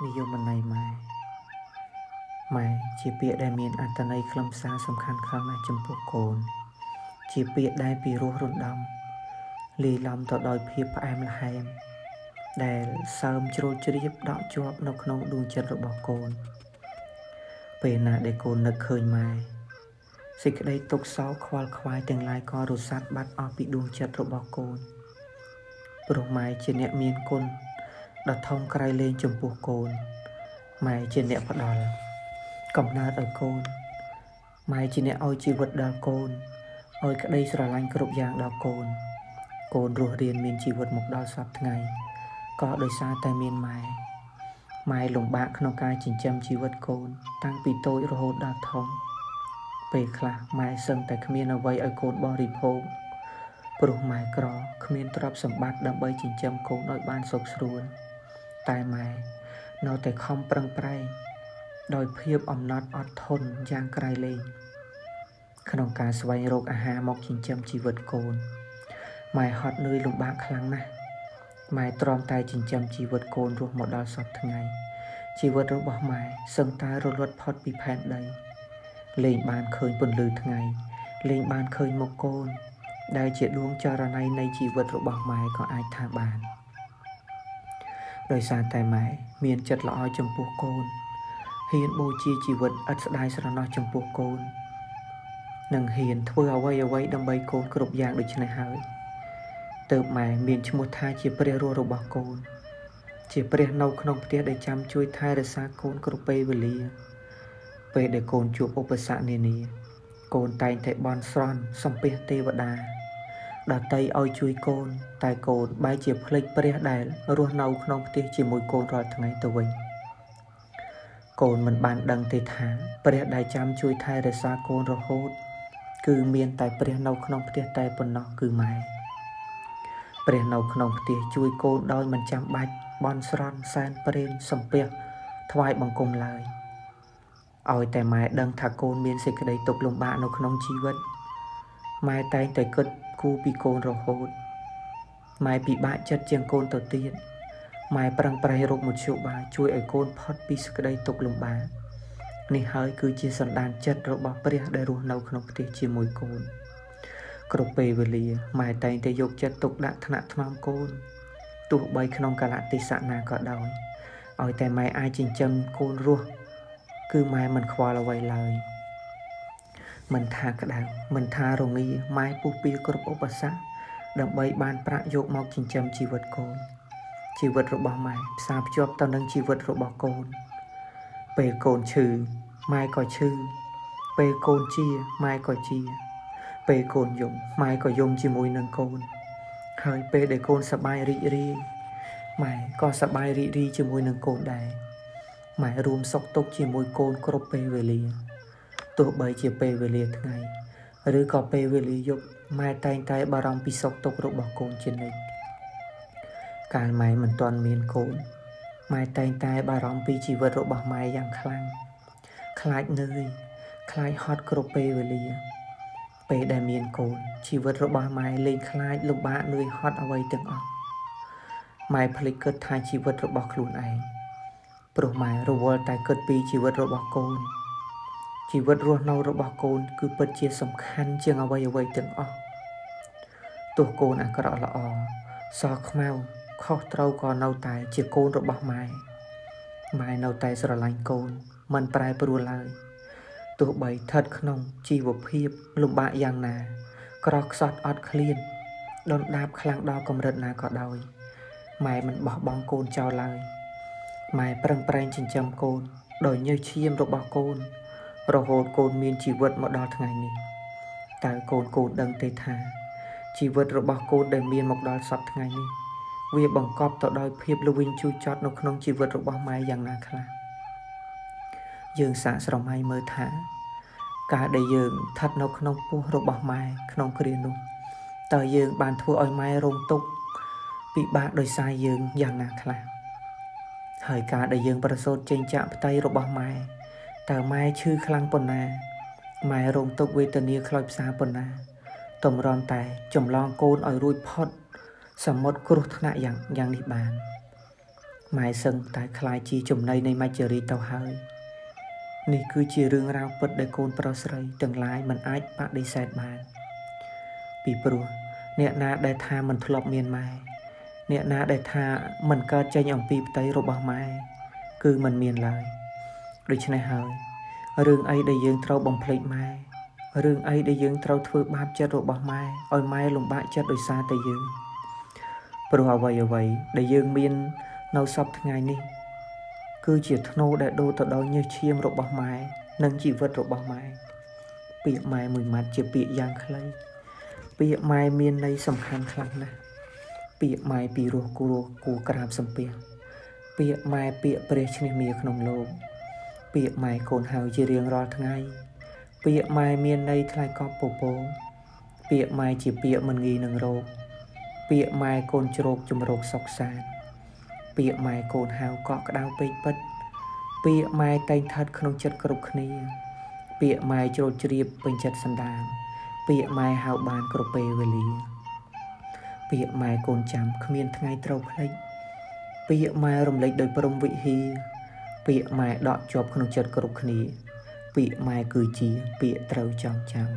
និយមន័យម៉ែម៉ែជាពាក្យដែលមានអត្ថន័យខ្លឹមសារសំខាន់ខ្លាំងណាស់ចំពោះកូនជាពាក្យដែលពីរោះរណ្ដំលាយឡំទៅដោយភាពផ្អែមល្ហែមដែលសើមជ្រុលជ្រាបដក់ជាប់នៅក្នុងដួងចិត្តរបស់កូនពេលណាដែលកូននឹកឃើញម៉ែសេចក្តីទុក្ខសោកខ្វល់ខ្វាយទាំងឡាយក៏រសាត់បាត់អស់ពីដួងចិត្តរបស់កូនព្រោះម៉ែជាអ្នកមានគុណដ៏ធំក្រៃលែងចំពោះកូនម៉ែជាអ្នកផ្ដល់កំណើតឲ្យកូនម៉ែជាអ្នកឲ្យជីវិតដល់កូនឲ្យក្តីស្រឡាញ់គ្រប់យ៉ាងដល់កូនកូនរស់រានមានជីវិតមកដល់សពថ្ងៃក៏ដោយសារតែមានម៉ែលំបាកក្នុងការចិញ្ចឹមជីវិតកូនតាំងពីតូចរហូតដល់ធំពេលខ្លះម៉ែសឹងតែគ្មានអ្វីឲ្យកូនបរិភោគព្រោះម៉ែក្រគ្មានទ្រព្យសម្បត្តិដើម្បីចិញ្ចឹមកូនឲ្យបានសុខស្រួលតែម៉ែនៅតែខំប្រឹងប្រែងដោយភាពអំណត់អត់ធន់យ៉ាងក្រៃលែងក្នុងការស្វែងរកអាហារមកចិញ្ចឹមជីវិតកូនម៉ែហត់នឿយលំបាកខ្លាំងណាស់ម៉ែទ្រាំតែចិញ្ចឹមជីវិតកូនរស់មកដល់សពថ្ងៃជីវិតរបស់ម៉ែសឹងតែរលត់ផុតពីផែនដីលែងបានឃើញពន្លឺថ្ងៃលែងបានឃើញមុខកូនដែលជាដួងចរណៃនៃជីវិតរបស់ម៉ែក៏អាចថាបានដោយសារតែម៉ែមានចិត្តល្អចំពោះកូនហ៊ានបូជាជីវិតឥតស្ដាយស្រណោះចំពោះកូននិងហ៊ានធ្វើអ្វីដើម្បីកូនគ្រប់យ៉ាងដូច្នេះហើយទើបម៉ែមានឈ្មោះថាជាព្រះរស់របស់កូនជាព្រះនៅក្នុងផ្ទះដែលចាំជួយថែរក្សាកូនគ្រប់ពេលវេលាពេលដែលកូនជួបឧបសគ្គនានាកូនតែងតែបន់ស្រន់សំពះទេវតាដតីឲ្យជួយកូនតែកូនបែរជាភ្លេចព្រះដែលរស់នៅក្នុងផ្ទះជាមួយកូនរាល់ថ្ងៃទៅវិញកូនមិនបានដឹងទេថាព្រះដែលចាំជួយថែរក្សាកូនរហូតគឺមានតែព្រះនៅក្នុងផ្ទះតែប៉ុណ្ណោះគឺម៉ែព្រះនៅក្នុងផ្ទះជួយកូនដោយមិនចាំបាច់បន់ស្រន់សែនព្រេនសំពះថ្វាយបង្គំឡើយឲ្យតែម៉ែដឹងថាកូនមានសេចក្តីទុក្ខលំបាកនៅក្នុងជីវិតម៉ែតែងតែគិតគូរពីកូនរហូតម៉ែពិបាកចិត្តជាងកូនទៅទៀតម៉ែប្រឹងប្រែងរកមធ្យោបាយជួយឲ្យកូនផុតពីសេចក្តីទុក្ខលំបាកនេះហើយគឺជាសន្តានចិត្តរបស់ព្រះដែលរស់នៅក្នុងផ្ទះជាមួយកូនគ្រប់ពេលវេលាម៉ែតែងតែយកចិត្តទុកដាក់ថ្នាក់ថ្នមកូនទោះបីក្នុងកាលៈទេសៈណាក៏ដោយឲ្យតែម៉ែអាចចិញ្ចឹមកូនរស់គឺម៉ែមិនខ្វល់អ្វីឡើយមិនថាក្តៅមិនថារងាម៉ែពុះពៀគ្រប់ឧបសគ្គដើម្បីបានប្រាក់យកមកចិញ្ចឹមជីវិតកូនជីវិតរបស់ម៉ែផ្សារភ្ជាប់ទៅនឹងជីវិតរបស់កូនពេលកូនឈឺម៉ែក៏ឈឺពេលកូនជាម៉ែក៏ជាពេលកូនយំម៉ែក៏យំជាមួយនឹងកូនហើយពេលដែលកូនសប្បាយរីករាយម៉ែក៏សប្បាយរីករាយជាមួយនឹងកូនដែរម៉ែរួមសុខទុក្ខជាមួយកូនគ្រប់ពេលវេលាទោះបីជាពេលវេលាថ្ងៃឬក៏ពេលវេលាយប់ម៉ែតែងតែបារម្ភពីសុខទុក្ខរបស់កូនជានិច្ចកាលម៉ែមិនទាន់មានកូនម៉ែតែងតែបារម្ភពីជីវិតរបស់ម៉ែយ៉ាងខ្លាំងខ្លាចនឿយខ្លាចហត់គ្រប់ពេលវេលាពេលដែលមានកូនជីវិតរបស់ម៉ែលែងខ្លាចលំបាកនឿយហត់អ្វីទាំងអស់ម៉ែភ្លេចគិតថាជីវិតរបស់ខ្លួនឯងព្រោះម៉ែរវល់តែគិតពីជីវិតរបស់កូនជីវិតរស់នៅរបស់កូនគឺពិតជាសំខាន់ជាងអ្វីទាំងអស់ទោះកូនអាក្រក់ល្អសខ្មៅខុសត្រូវក៏នៅតែជាកូនរបស់ម៉ែនៅតែស្រឡាញ់កូនមិនប្រែប្រួលឡើយទោះបីស្ថិតក្នុងជីវភាពលំបាកយ៉ាងណាក្រខ្សត់អត់ឃ្លានដុនដាបខ្លាំងដល់កម្រិតណាក៏ដោយម៉ែមិនបោះបង់កូនចោលឡើយម៉ែប្រឹងប្រែងចិញ្ចឹមកូនដោយញើសឈាមរបស់កូនរហូតកូនមានជីវិតមកដល់ថ្ងៃនេះតើកូនដឹងទេថាជីវិតរបស់កូនដែលមានមកដល់សពថ្ងៃនេះវាបង្កប់ទៅដោយភាពល្វីងជូរចត់នៅក្នុងជីវិតរបស់ម៉ែយ៉ាងណាខ្លះយើងសាកស្រមៃមើលថាការដែលយើងស្ថិតនៅក្នុងពោះរបស់ម៉ែក្នុងគ្រានោះតើយើងបានធ្វើឲ្យម៉ែរងទុក្ខពិបាកដោយសារយើងយ៉ាងណាខ្លះហើយការដែលយើងប្រសូតចេញចាក់ផ្ទៃរបស់ម៉ែតើម៉ែឈឺខ្លាំងប៉ុណ្ណាម៉ែរងទុក្ខវេទនាខ្លោចផ្សាប៉ុណ្ណាតម្រាំតែចម្លងកូនឲ្យរួចផុតសមុទ្រគ្រោះថ្នាក់យ៉ាងនេះបាន ម៉ែសឹងតែខ្លាយជាចំណីនៃមច្ចរីទៅហើយនេះគឺជារឿងរ៉ាវពិតដែលកូនប្រុសស្រីទាំងឡាយមិនអាចបដិសេធបានពីព្រោះអ្នកណាដែលថាមិនធ្លាប់មានម៉ែអ្នកណាដែលថាមិនកើតចេញអំពីផ្ទៃរបស់ម៉ែគឺមិនមានឡើយដូច្នេះហើយរឿងអីដែលយើងត្រូវបំភ្លេចម៉ែរឿងអីដែលយើងត្រូវធ្វើបាបចិត្តរបស់ម៉ែឲ្យម៉ែលំបាកចិត្តដោយសារតែយើងព្រោះអ្វីដែលយើងមាននៅសពថ្ងៃនេះគឺជាធ្នូដែលដូរទៅដោយញើសឈាមរបស់ម៉ែនិងជីវិតរបស់ម៉ែពាក្យម៉ែមួយម៉ាត់ជាពាក្យយ៉ាងខ្លីពាក្យម៉ែមានន័យសំខាន់ខ្លាំងណាស់ពាក្យម៉ែពីរោះគួរក្រាបសំពះពាក្យម៉ែពាក្យព្រះឈ្នះមារក្នុងលោកពាក្យម៉ែកូនហៅជារៀងរាល់ថ្ងៃពាក្យម៉ែមានន័យថ្លៃកប់ពពកពាក្យម៉ែជាពាក្យមិនងាយនឹងរោគពាក្យម៉ែកូនជ្រោកជំរោគសុខសាន្តពាក្យម៉ែកូនហៅកក់ក្ដៅពេកពិតពាក្យម៉ែតែងថិតក្នុងចិត្តគ្រប់គ្នាពាក្យម៉ែជ្រោតជ្រាបពេញចិត្តសន្តានពាក្យម៉ែហៅបានគ្រប់ពេលវេលាពាក្យម៉ែកូនចាំគ្មានថ្ងៃត្រូវភ្លេចពាក្យម៉ែរំលេចដោយព្រំវិហារពាក្យម៉ែដកជាប់ក្នុងចិត្តគ្រប់គ្នាពាក្យម៉ែគឺជាពាក្យត្រូវចងចាំ